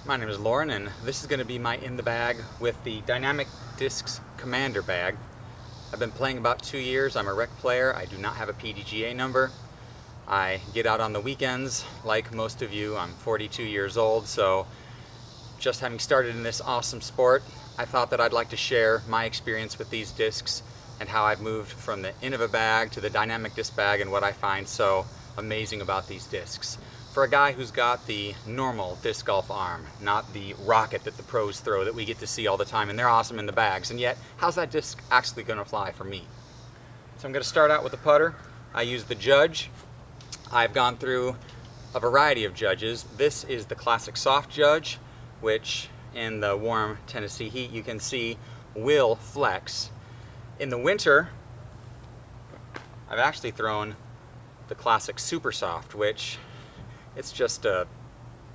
My name is Lauren, and this is going to be my in the bag with the Dynamic Discs Commander bag. I've been playing about 2 years. I'm a rec player. I do not have a PDGA number. I get out on the weekends like most of you. I'm 42 years old, so just having started in this awesome sport, I thought that I'd like to share my experience with these discs and how I've moved from the in of a bag to the dynamic disc bag and what I find so amazing about these discs. For a guy who's got the normal disc golf arm, not the rocket that the pros throw that we get to see all the time, and they're awesome in the bags, and yet how's that disc actually going to fly for me? So I'm going to start out with a putter. I use the Judge. I've gone through a variety of Judges. This is the classic soft Judge, which in the warm Tennessee heat you can see will flex. In the winter, I've actually thrown the classic super soft, which it's just a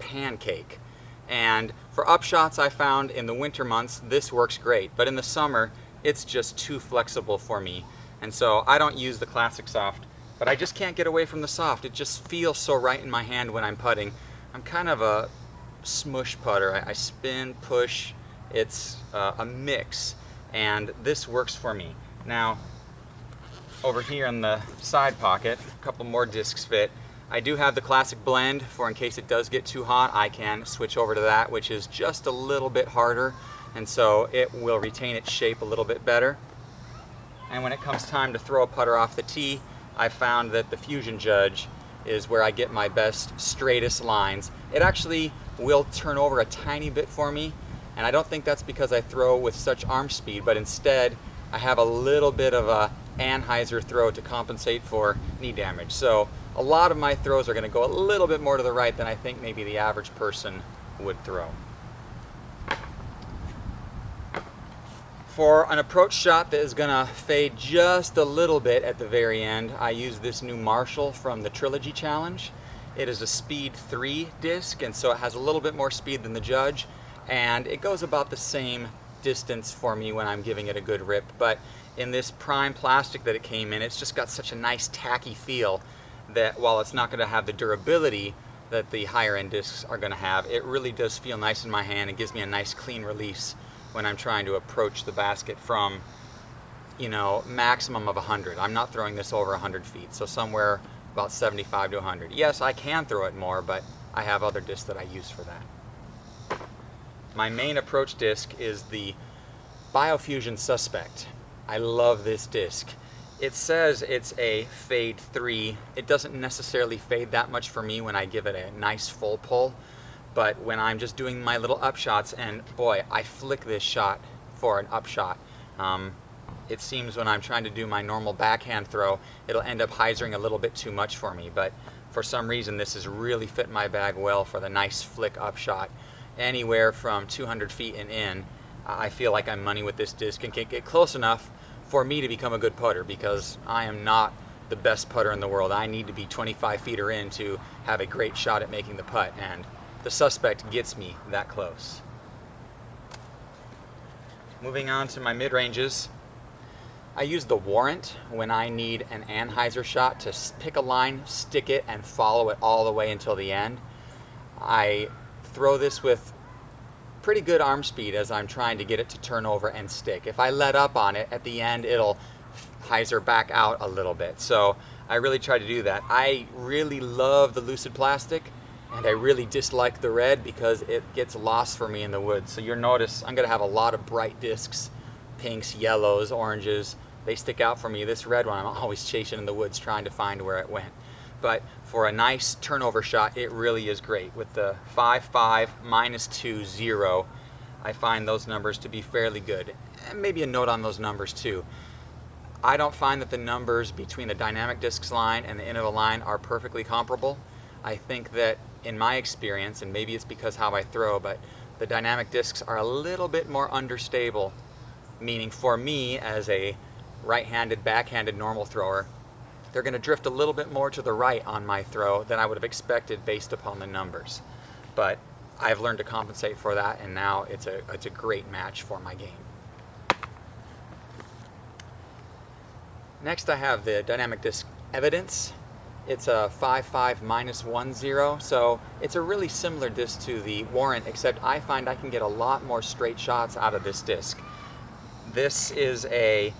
pancake. And for upshots, I found in the winter months this works great, but in the summer it's just too flexible for me, and so I don't use the classic soft. But I just can't get away from the soft. It just feels so right in my hand when I'm putting. I'm kind of a smush putter. I spin, push. It's a mix, and this works for me. Now, over here in the side pocket, a couple more discs fit. I do have the classic blend for in case it does get too hot, I can switch over to that, which is just a little bit harder, and so it will retain its shape a little bit better. And when it comes time to throw a putter off the tee, I found that the Fusion Judge is where I get my best, straightest lines. It actually will turn over a tiny bit for me, and I don't think that's because I throw with such arm speed, but instead I have a little bit of a Anheuser throw to compensate for knee damage. So a lot of my throws are going to go a little bit more to the right than I think maybe the average person would throw. For an approach shot that is going to fade just a little bit at the very end, I use this new Marshall from the Trilogy Challenge. It is a speed 3 disc, and so it has a little bit more speed than the Judge, and it goes about the same distance for me when I'm giving it a good rip. But in this prime plastic that it came in, it's just got such a nice tacky feel that while it's not going to have the durability that the higher end discs are going to have, it really does feel nice in my hand. It gives me a nice clean release when I'm trying to approach the basket from, maximum of 100. I'm not throwing this over 100 feet, so somewhere about 75 to 100. Yes, I can throw it more, but I have other discs that I use for that. My main approach disc is the Biofusion Suspect. I love this disc. It says it's a fade 3. It doesn't necessarily fade that much for me when I give it a nice full pull, but when I'm just doing my little upshots, and boy, I flick this shot for an upshot. It seems when I'm trying to do my normal backhand throw, it'll end up hyzering a little bit too much for me, but for some reason this has really fit my bag well for the nice flick upshot. Anywhere from 200 feet and in, I feel like I'm money with this disc and can get close enough for me to become a good putter, because I am not the best putter in the world. I need to be 25 feet or in to have a great shot at making the putt, and the Suspect gets me that close. Moving on to my mid-ranges, I use the Warrant when I need an Anheuser shot to pick a line, stick it, and follow it all the way until the end. I throw this with pretty good arm speed as I'm trying to get it to turn over and stick. If I let up on it, at the end it'll hyzer back out a little bit. So I really try to do that. I really love the Lucid plastic, and I really dislike the red because it gets lost for me in the woods. So you'll notice I'm going to have a lot of bright discs, pinks, yellows, oranges. They stick out for me. This red one I'm always chasing in the woods trying to find where it went. But for a nice turnover shot, it really is great. With the 5.5, -2, 0, I find those numbers to be fairly good. And maybe a note on those numbers too. I don't find that the numbers between the dynamic discs line and the end of a line are perfectly comparable. I think that in my experience, and maybe it's because how I throw, but the dynamic discs are a little bit more understable, meaning for me as a right-handed, backhanded normal thrower, they're going to drift a little bit more to the right on my throw than I would have expected based upon the numbers. But I've learned to compensate for that, and now it's a great match for my game. Next I have the Dynamic Disc Evidence. It's a 5.5 -10, so it's a really similar disc to the Warrant, except I find I can get a lot more straight shots out of this disc. This is a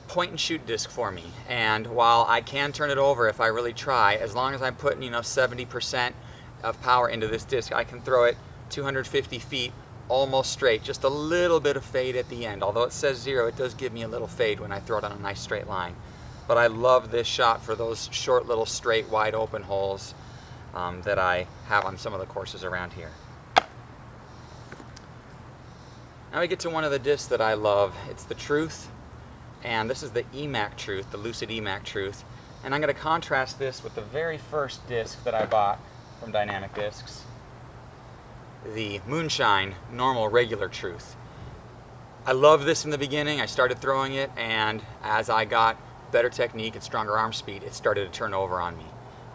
point and shoot disc for me, and while I can turn it over if I really try, as long as I'm putting 70% of power into this disc, I can throw it 250 feet almost straight, just a little bit of fade at the end. Although it says 0, it does give me a little fade when I throw it on a nice straight line. But I love this shot for those short little straight wide open holes that I have on some of the courses around here. Now we get to one of the discs that I love. It's the Truth, and this is the EMAC Truth, the Lucid EMAC Truth. And I'm going to contrast this with the very first disc that I bought from Dynamic Discs, the Moonshine normal regular Truth. I loved this in the beginning. I started throwing it, and as I got better technique and stronger arm speed, it started to turn over on me.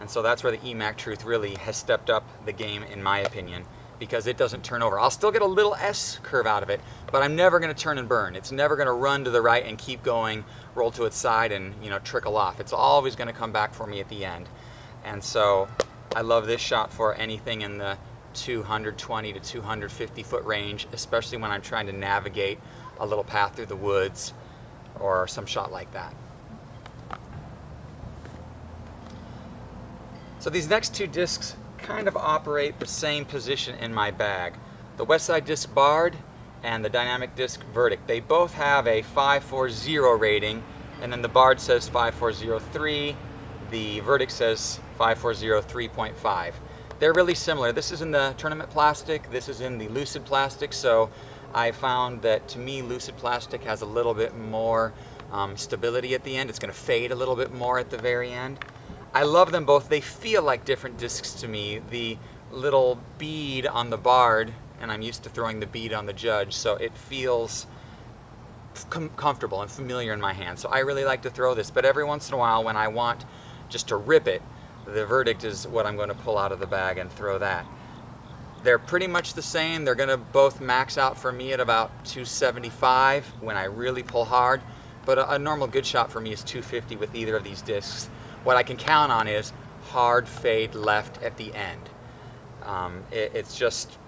And so that's where the EMAC Truth really has stepped up the game, in my opinion, because it doesn't turn over. I'll still get a little S curve out of it, but I'm never going to turn and burn. It's never going to run to the right and keep going, roll to its side, and trickle off. It's always going to come back for me at the end. And so I love this shot for anything in the 220 to 250 foot range, especially when I'm trying to navigate a little path through the woods or some shot like that. So these next two discs kind of operate the same position in my bag. The Westside Disc Bard and the Dynamic Disc Verdict. They both have a 540 rating, and then the Bard says 5403, the Verdict says 540 3.5. They're really similar. This is in the tournament plastic, this is in the Lucid plastic, so I found that to me Lucid plastic has a little bit more stability at the end. It's going to fade a little bit more at the very end. I love them both. They feel like different discs to me. The little bead on the Bard, and I'm used to throwing the bead on the Judge, so it feels comfortable and familiar in my hand. So I really like to throw this, but every once in a while when I want just to rip it, the Verdict is what I'm going to pull out of the bag and throw that. They're pretty much the same. They're going to both max out for me at about 275 when I really pull hard, but a normal good shot for me is 250 with either of these discs. What I can count on is hard fade left at the end. It's just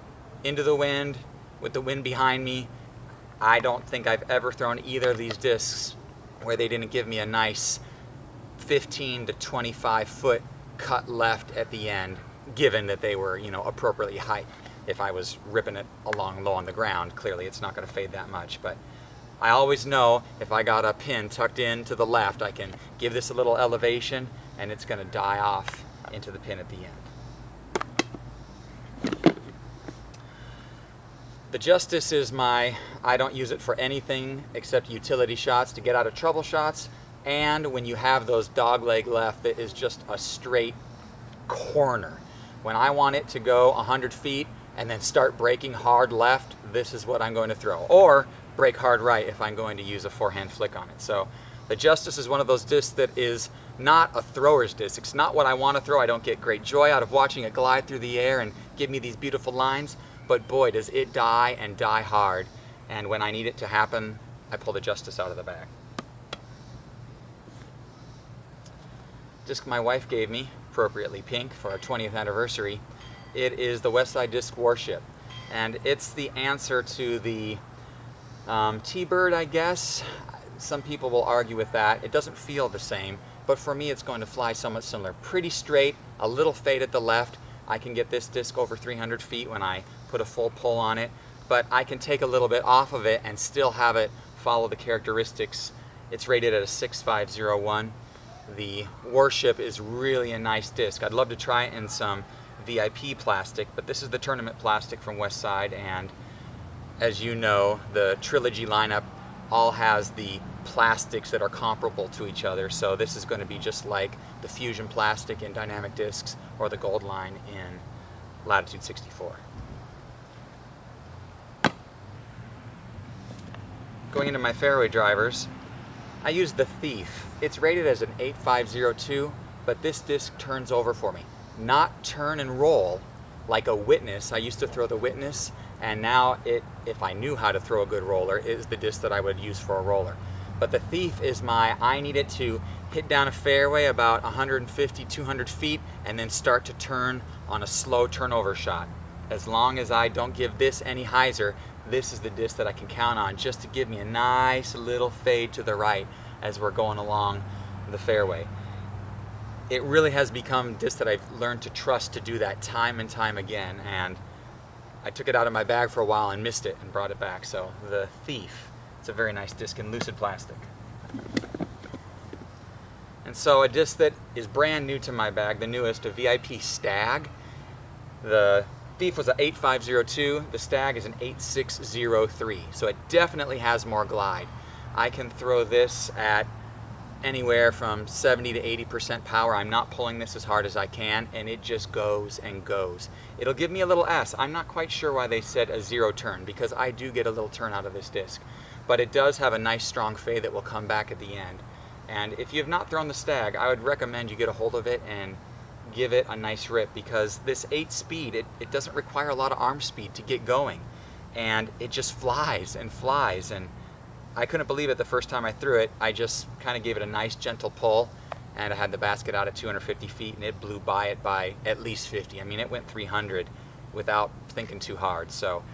into the wind with the wind behind me. I don't think I've ever thrown either of these discs where they didn't give me a nice 15 to 25 foot cut left at the end, given that they were appropriately height. If I was ripping it along low on the ground, clearly it's not going to fade that much, but I always know if I got a pin tucked in to the left, I can give this a little elevation and it's going to die off into the pin at the end. The Justice is I don't use it for anything except utility shots, to get out of trouble shots, and when you have those dog leg left that is just a straight corner. When I want it to go 100 feet and then start breaking hard left, this is what I'm going to throw. Or break hard right if I'm going to use a forehand flick on it. So the Justice is one of those discs that is not a thrower's disc. It's not what I want to throw. I don't get great joy out of watching it glide through the air and give me these beautiful lines, but boy does it die, and die hard. And when I need it to happen, I pull the Justice out of the bag. Disc my wife gave me, appropriately pink, for our 20th anniversary. It is the Westside Disc Warship, and it's the answer to the T-Bird, I guess. Some people will argue with that. It doesn't feel the same, but for me it's going to fly somewhat similar. Pretty straight, a little fade at the left. I can get this disc over 300 feet when I put a full pull on it, but I can take a little bit off of it and still have it follow the characteristics. It's rated at a 6501. The Warship is really a nice disc. I'd love to try it in some VIP plastic, but this is the tournament plastic from Westside, and as you know, the Trilogy lineup all has the plastics that are comparable to each other, so this is going to be just like the Fusion plastic in Dynamic Discs or the Gold line in Latitude 64. Going into my fairway drivers, I use the Thief. It's rated as an 8502, but this disc turns over for me. Not turn and roll like a Witness. I used to throw the Witness, and now if I knew how to throw a good roller, it is the disc that I would use for a roller. But the Thief is I need it to hit down a fairway about 150, 200 feet and then start to turn on a slow turnover shot. As long as I don't give this any hyzer, this is the disc that I can count on just to give me a nice little fade to the right as we're going along the fairway. It really has become a disc that I've learned to trust to do that time and time again, and I took it out of my bag for a while and missed it and brought it back. So the Thief, it's a very nice disc in lucid plastic. And so a disc that is brand new to my bag, the newest, a VIP Stag. The Thief was an 8502, the Stag is an 8603, so it definitely has more glide. I can throw this at anywhere from 70 to 80% power. I'm not pulling this as hard as I can, and it just goes and goes. It'll give me a little S. I'm not quite sure why they said a 0 turn, because I do get a little turn out of this disc. But it does have a nice strong fade that will come back at the end. And if you have not thrown the Stag, I would recommend you get a hold of it and give it a nice rip, because this 8 speed, it doesn't require a lot of arm speed to get going. And it just flies and flies, and I couldn't believe it the first time I threw it. I just kind of gave it a nice gentle pull, and I had the basket out at 250 feet, and it blew by it by at least 50. I mean, it went 300 without thinking too hard. So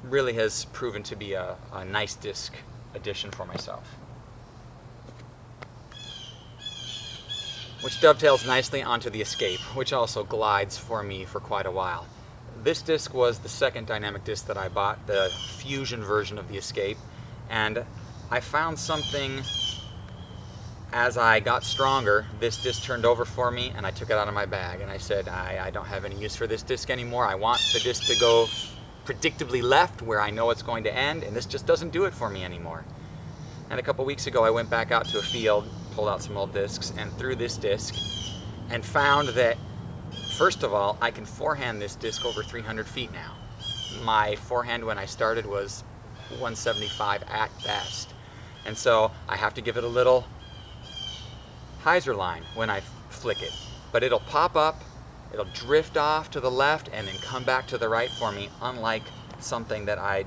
really has proven to be a nice disc addition for myself. Which dovetails nicely onto the Escape, which also glides for me for quite a while. This disc was the second dynamic disc that I bought, the Fusion version of the Escape, and I found something as I got stronger. This disc turned over for me, and I took it out of my bag, and I said, I don't have any use for this disc anymore. I want the disc to go predictably left where I know it's going to end, and this just doesn't do it for me anymore. And a couple weeks ago I went back out to a field, pulled out some old discs, and threw this disc, and found that, first of all, I can forehand this disc over 300 feet now. My forehand when I started was 175 at best. And so I have to give it a little hyzer line when I flick it. But it'll pop up, it'll drift off to the left, and then come back to the right for me, unlike something that I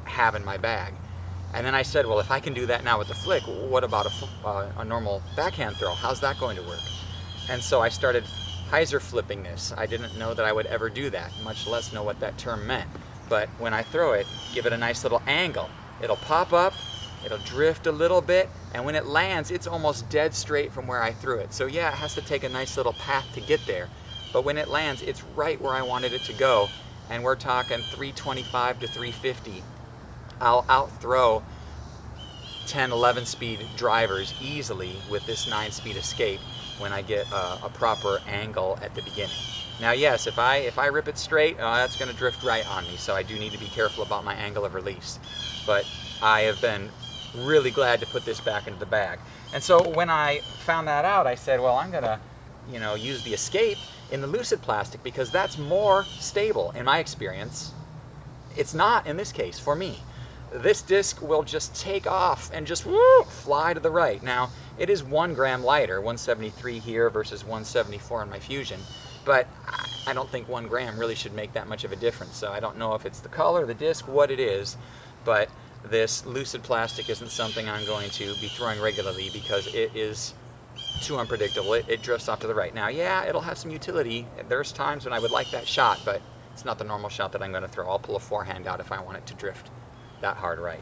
have in my bag. And then I said, well, if I can do that now with the flick, what about a normal backhand throw? How's that going to work? And so I started hyzer flipping this. I didn't know that I would ever do that, much less know what that term meant. But when I throw it, give it a nice little angle. It'll pop up, it'll drift a little bit, and when it lands, it's almost dead straight from where I threw it. So yeah, it has to take a nice little path to get there. But when it lands, it's right where I wanted it to go. And we're talking 325 to 350. I'll outthrow 10, 11 speed drivers easily with this 9-speed Escape when I get a proper angle at the beginning. Now yes, if I rip it straight, that's going to drift right on me, so I do need to be careful about my angle of release. But I have been really glad to put this back into the bag. And so when I found that out, I said, well, I'm going to use the Escape in the lucid plastic, because that's more stable in my experience. It's not in this case for me. This disc will just take off and just fly to the right. Now, it is 1 gram lighter, 173 here versus 174 in my Fusion, but I don't think 1 gram really should make that much of a difference. So I don't know if it's the color, the disc, what it is, but this lucid plastic isn't something I'm going to be throwing regularly because it is too unpredictable. It drifts off to the right. Now, yeah, it'll have some utility. There's times when I would like that shot, but it's not the normal shot that I'm going to throw. I'll pull a forehand out if I want it to drift that hard right.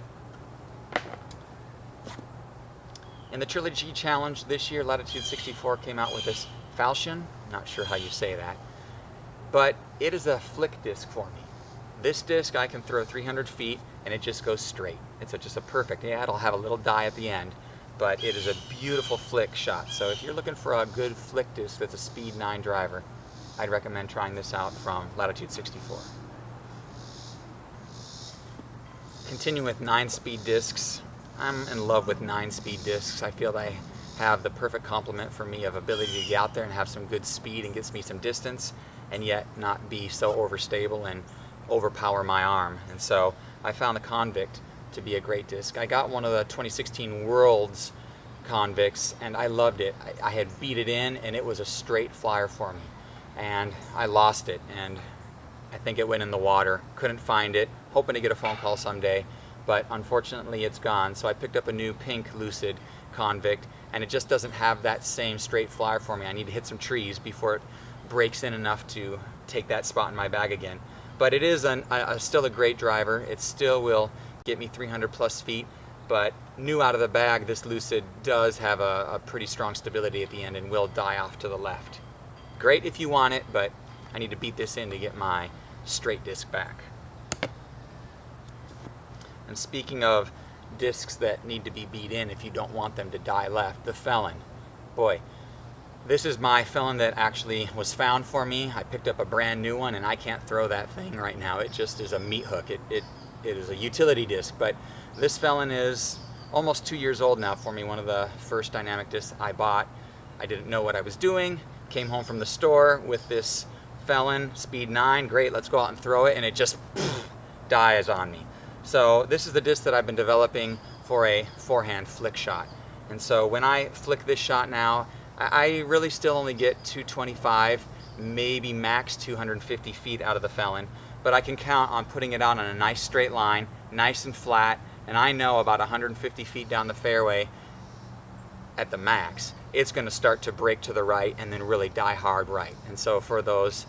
In the Trilogy Challenge this year, Latitude 64 came out with this falchion. Not sure how you say that, but it is a flick disc for me. This disc I can throw 300 feet and it just goes straight. It's just a perfect, yeah, it'll have a little die at the end, but it is a beautiful flick shot. So if you're looking for a good flick disc that's a speed 9 driver, I'd recommend trying this out from Latitude 64. Continue with 9-speed discs. I'm in love with 9-speed discs. I feel they have the perfect complement for me of ability to get out there and have some good speed and gets me some distance, and yet not be so overstable and overpower my arm. And so I found the Convict to be a great disc. I got one of the 2016 Worlds Convicts and I loved it. I had beat it in and it was a straight flyer for me, and I lost it, and I think it went in the water. Couldn't find it, hoping to get a phone call someday, but unfortunately it's gone. So I picked up a new pink Lucid Convict, and it just doesn't have that same straight flyer for me. I need to hit some trees before it breaks in enough to take that spot in my bag again. But it is still a great driver. It still will get me 300 plus feet, but new out of the bag, this Lucid does have a pretty strong stability at the end and will die off to the left. Great if you want it, but I need to beat this in to get my straight disc back. And speaking of discs that need to be beat in if you don't want them to die left, the Felon. Boy, this is my Felon that actually was found for me. I picked up a brand new one and I can't throw that thing right now. It just is a meat hook. It is a utility disc, but this Felon is almost 2 years old now for me. One of the first dynamic discs I bought. I didn't know what I was doing. Came home from the store with this Felon, speed 9, great, let's go out and throw it, and it just dies on me. So this is the disc that I've been developing for a forehand flick shot. And so when I flick this shot now, I really still only get 225, maybe max 250 feet out of the Felon, but I can count on putting it out on a nice straight line, nice and flat, and I know about 150 feet down the fairway at the max, it's going to start to break to the right and then really die hard right. And so for those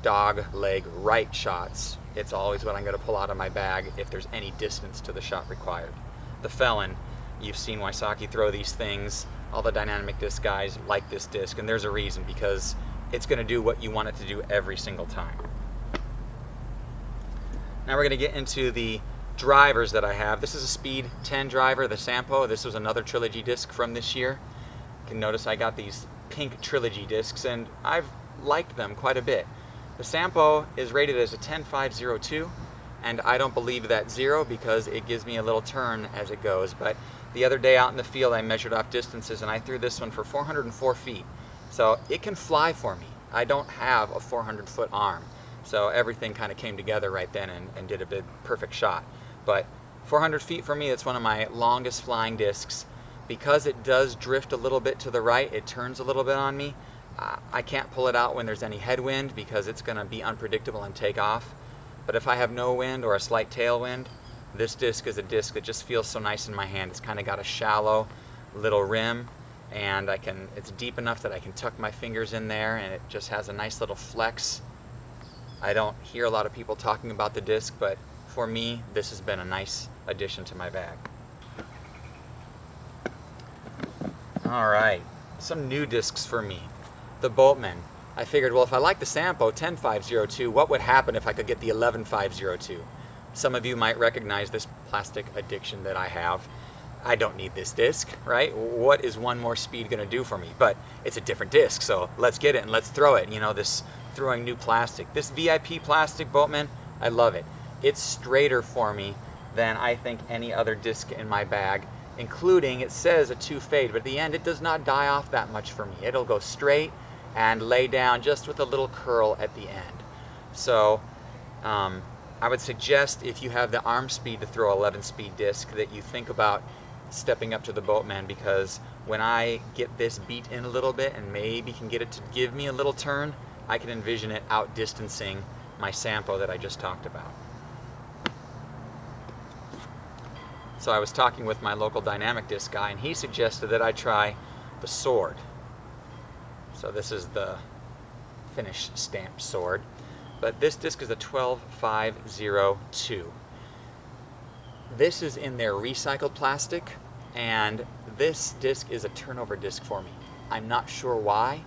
dog leg right shots, it's always what I'm going to pull out of my bag if there's any distance to the shot required. The Felon, you've seen Wysocki throw these things. All the dynamic disc guys like this disc, and there's a reason, because it's going to do what you want it to do every single time. Now we're going to get into the drivers that I have. This is a speed 10 driver, the Sampo. This was another Trilogy disc from this year. You can notice I got these pink Trilogy discs, and I've liked them quite a bit. The Sampo is rated as a 10.502, and I don't believe that 0 because it gives me a little turn as it goes. But the other day out in the field I measured off distances and I threw this one for 404 feet. So it can fly for me. I don't have a 400-foot arm. So everything kind of came together right then and did a big perfect shot. But 400 feet for me, it's one of my longest flying discs. Because it does drift a little bit to the right, it turns a little bit on me. I can't pull it out when there's any headwind because it's going to be unpredictable and take off. But if I have no wind or a slight tailwind, this disc is a disc that just feels so nice in my hand. It's kind of got a shallow little rim, and it's deep enough that I can tuck my fingers in there, and it just has a nice little flex. I don't hear a lot of people talking about the disc, but for me, this has been a nice addition to my bag. All right, some new discs for me. The Boatman. I figured, well, if I like the Sampo 10.502, what would happen if I could get the 11.502? Some of you might recognize this plastic addiction that I have. I don't need this disc, right? What is one more speed going to do for me? But it's a different disc, so let's get it and let's throw it. You know, this throwing new plastic. This VIP plastic Boatman, I love it. It's straighter for me than I think any other disc in my bag, including, it says a 2 fade, but at the end it does not die off that much for me. It'll go straight and lay down just with a little curl at the end. So I would suggest, if you have the arm speed to throw 11 speed disc, that you think about stepping up to the Boatman, because when I get this beat in a little bit and maybe can get it to give me a little turn, I can envision it outdistancing my Sampo that I just talked about. So I was talking with my local dynamic disc guy, and he suggested that I try the Sword. So this is the Finnish stamp Sword, but this disc is a 12.502. This is in their recycled plastic, and this disc is a turnover disc for me. I'm not sure why.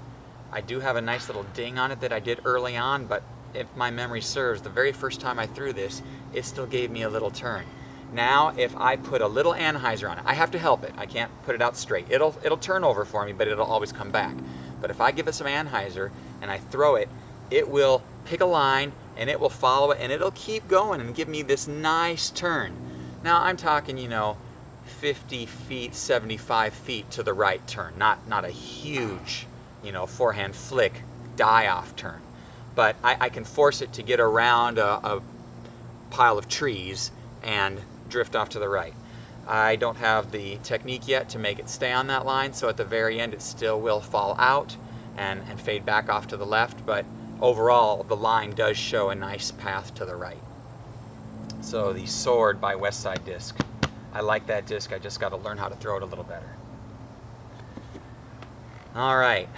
I do have a nice little ding on it that I did early on, but if my memory serves, the very first time I threw this, it still gave me a little turn. Now, if I put a little anhyzer on it, I have to help it. I can't put it out straight. It'll turn over for me, but it'll always come back. But if I give it some anhyzer and I throw it, it will pick a line and it will follow it and it'll keep going and give me this nice turn. Now I'm talking, 50 feet, 75 feet to the right turn, not a huge, forehand flick, die-off turn. But I can force it to get around a pile of trees and drift off to the right. I don't have the technique yet to make it stay on that line, so at the very end it still will fall out and fade back off to the left, but overall the line does show a nice path to the right. So the Sword by Westside Disc. I like that disc, I just got to learn how to throw it a little better. Alright,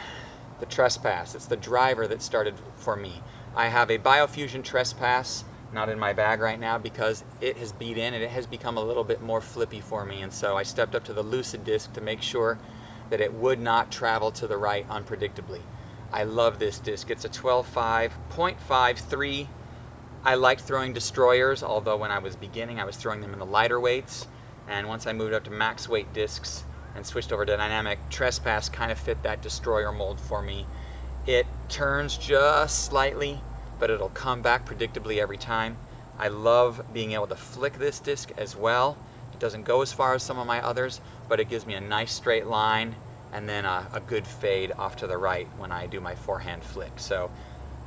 the Trespass. It's the driver that started for me. I have a Biofusion Trespass, not in my bag right now because it has beat in and it has become a little bit more flippy for me, and so I stepped up to the Lucid disc to make sure that it would not travel to the right unpredictably. I love this disc. It's a 12.5, 0.53. I liked throwing destroyers, although when I was beginning I was throwing them in the lighter weights, and once I moved up to max weight discs and switched over to dynamic, Trespass kind of fit that destroyer mold for me. It turns just slightly, but it'll come back predictably every time. I love being able to flick this disc as well. It doesn't go as far as some of my others, but it gives me a nice straight line and then a good fade off to the right when I do my forehand flick. So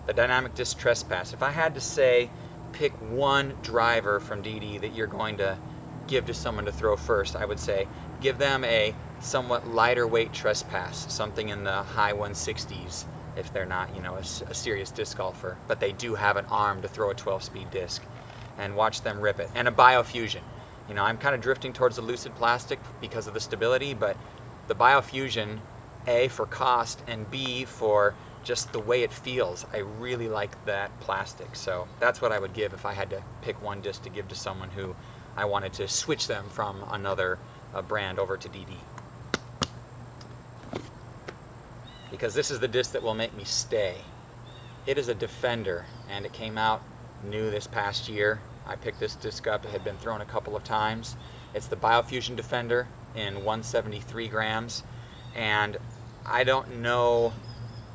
the Dynamic Disc Trespass. If I had to say pick one driver from DD that you're going to give to someone to throw first, I would say give them a somewhat lighter weight Trespass, something in the high 160s if they're not, you know, a serious disc golfer, but they do have an arm to throw a 12-speed disc, and watch them rip it. And a Biofusion. You know, I'm kind of drifting towards the Lucid plastic because of the stability, but the Biofusion, A, for cost, and B, for just the way it feels. I really like that plastic, so that's what I would give if I had to pick one disc to give to someone who I wanted to switch them from another brand over to DD. Because this is the disc that will make me stay. It is a Defender, and it came out new this past year. I picked this disc up. It had been thrown a couple of times. It's the Biofusion Defender in 173 grams, and I don't know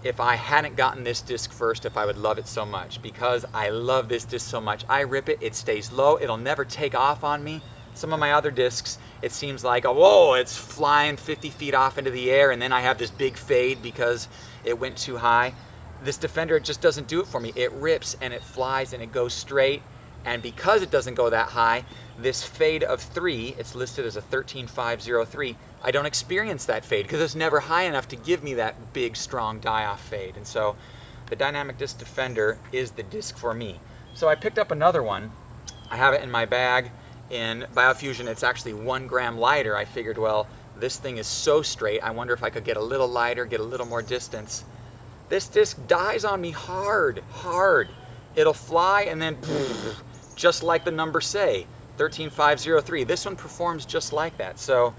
if I hadn't gotten this disc first if I would love it so much, because I love this disc so much. I rip it, it stays low, it'll never take off on me. Some of my other discs, it seems like, oh, whoa, it's flying 50 feet off into the air, and then I have this big fade because it went too high. This Defender, it just doesn't do it for me. It rips and it flies and it goes straight, and because it doesn't go that high, this fade of 3, it's listed as a 13.503, I don't experience that fade because it's never high enough to give me that big, strong die-off fade. And so the Dynamic Disc Defender is the disc for me. So I picked up another one. I have it in my bag. In Biofusion, it's actually 1 gram lighter. I figured, well, this thing is so straight, I wonder if I could get a little lighter, get a little more distance. This disc dies on me hard, hard. It'll fly and then, just like the numbers say, 13.503. This one performs just like that. So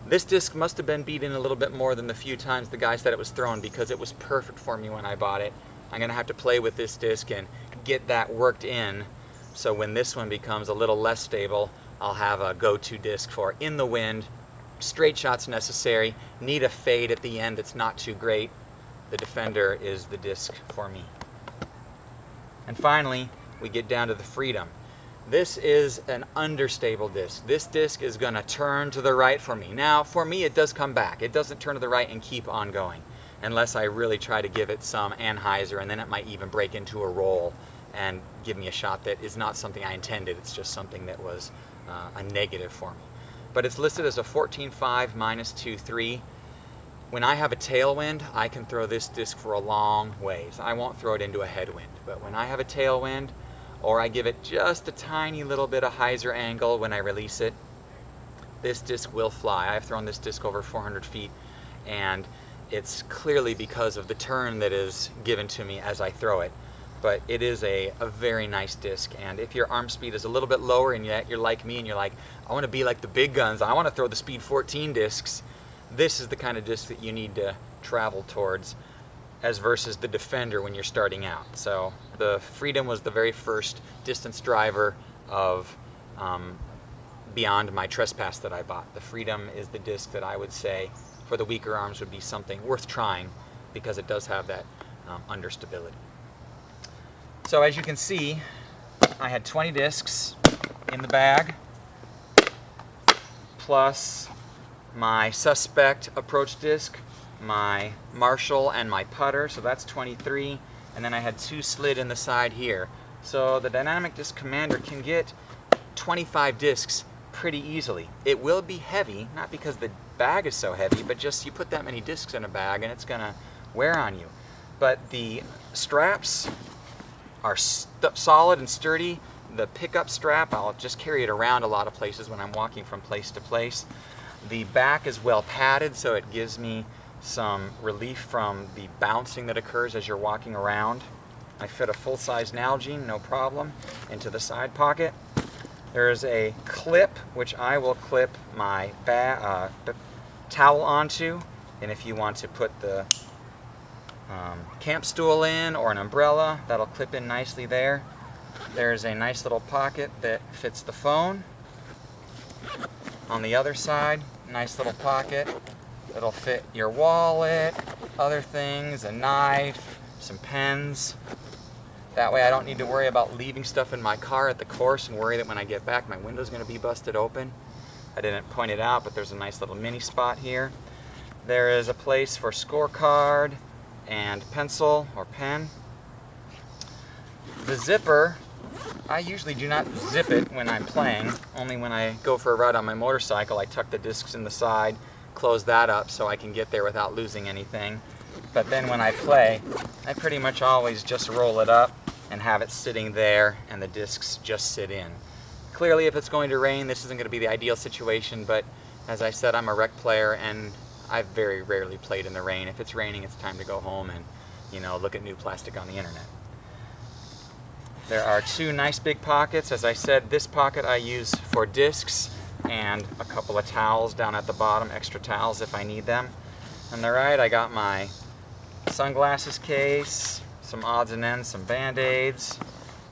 this disc must have been beaten a little bit more than the few times the guy said it was thrown, because it was perfect for me when I bought it. I'm going to have to play with this disc and get that worked in, so when this one becomes a little less stable, I'll have a go-to disc for in the wind, straight shots necessary, need a fade at the end that's not too great. The Defender is the disc for me. And finally, we get down to the Freedom. This is an understable disc. This disc is going to turn to the right for me. Now, for me, it does come back. It doesn't turn to the right and keep on going, unless I really try to give it some anhyzer, and then it might even break into a roll and give me a shot that is not something I intended. It's just something that was a negative for me. But it's listed as a 14.5 -2.3. When I have a tailwind, I can throw this disc for a long ways. I won't throw it into a headwind, but when I have a tailwind, or I give it just a tiny little bit of hyzer angle when I release it, this disc will fly. I've thrown this disc over 400 feet, and it's clearly because of the turn that is given to me as I throw it. But it is a very nice disc, and if your arm speed is a little bit lower and yet you're like me and you're like, I want to be like the big guns, I want to throw the speed 14 discs, this is the kind of disc that you need to travel towards, as versus the Defender when you're starting out. So the Freedom was the very first distance driver of beyond my Trespass that I bought. The Freedom is the disc that I would say for the weaker arms would be something worth trying, because it does have that understability. So as you can see, I had 20 discs in the bag, plus my Suspect approach disc, my Marshall, and my putter, so that's 23, and then I had 2 slid in the side here. So the Dynamic Disc Commander can get 25 discs pretty easily. It will be heavy, not because the bag is so heavy, but just you put that many discs in a bag and it's gonna wear on you. But the straps are solid and sturdy. the pickup strap, I'll just carry it around a lot of places when I'm walking from place to place. The back is well padded, so it gives me some relief from the bouncing that occurs as you're walking around. I fit a full-size Nalgene, no problem, into the side pocket. There is a clip which I will clip my towel onto, and if you want to put the camp stool in or an umbrella, that'll clip in nicely there. There's a nice little pocket that fits the phone. On the other side, nice little pocket that'll fit your wallet, other things, a knife, some pens. That way I don't need to worry about leaving stuff in my car at the course and worry that when I get back my window's going to be busted open. I didn't point it out, but there's a nice little mini spot here. There is a place for scorecard and pencil or pen. The zipper, I usually do not zip it when I'm playing. Only when I go for a ride on my motorcycle, I tuck the discs in the side, close that up so I can get there without losing anything. But then when I play, I pretty much always just roll it up and have it sitting there and the discs just sit in. Clearly, if it's going to rain, this isn't going to be the ideal situation, but as I said, I'm a rec player and I've very rarely played in the rain. If it's raining, it's time to go home and, you know, look at new plastic on the internet. There are two nice big pockets. As I said, this pocket I use for discs and a couple of towels down at the bottom, extra towels if I need them. On the right, I got my sunglasses case, some odds and ends, some band-aids,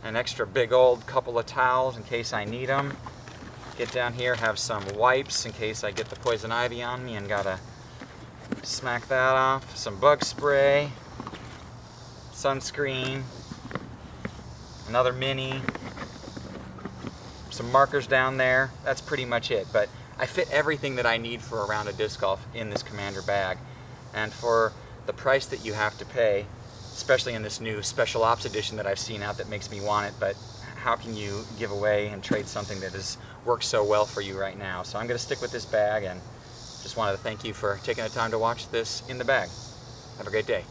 an extra big old couple of towels in case I need them. Get down here, have some wipes in case I get the poison ivy on me and gotta smack that off. Some bug spray, sunscreen, another mini, some markers down there. That's pretty much it. But I fit everything that I need for a round of disc golf in this Commander bag. And for the price that you have to pay, especially in this new Special Ops edition that I've seen out that makes me want it, but how can you give away and trade something that has worked so well for you right now? So I'm going to stick with this bag and just wanted to thank you for taking the time to watch this in the bag. Have a great day.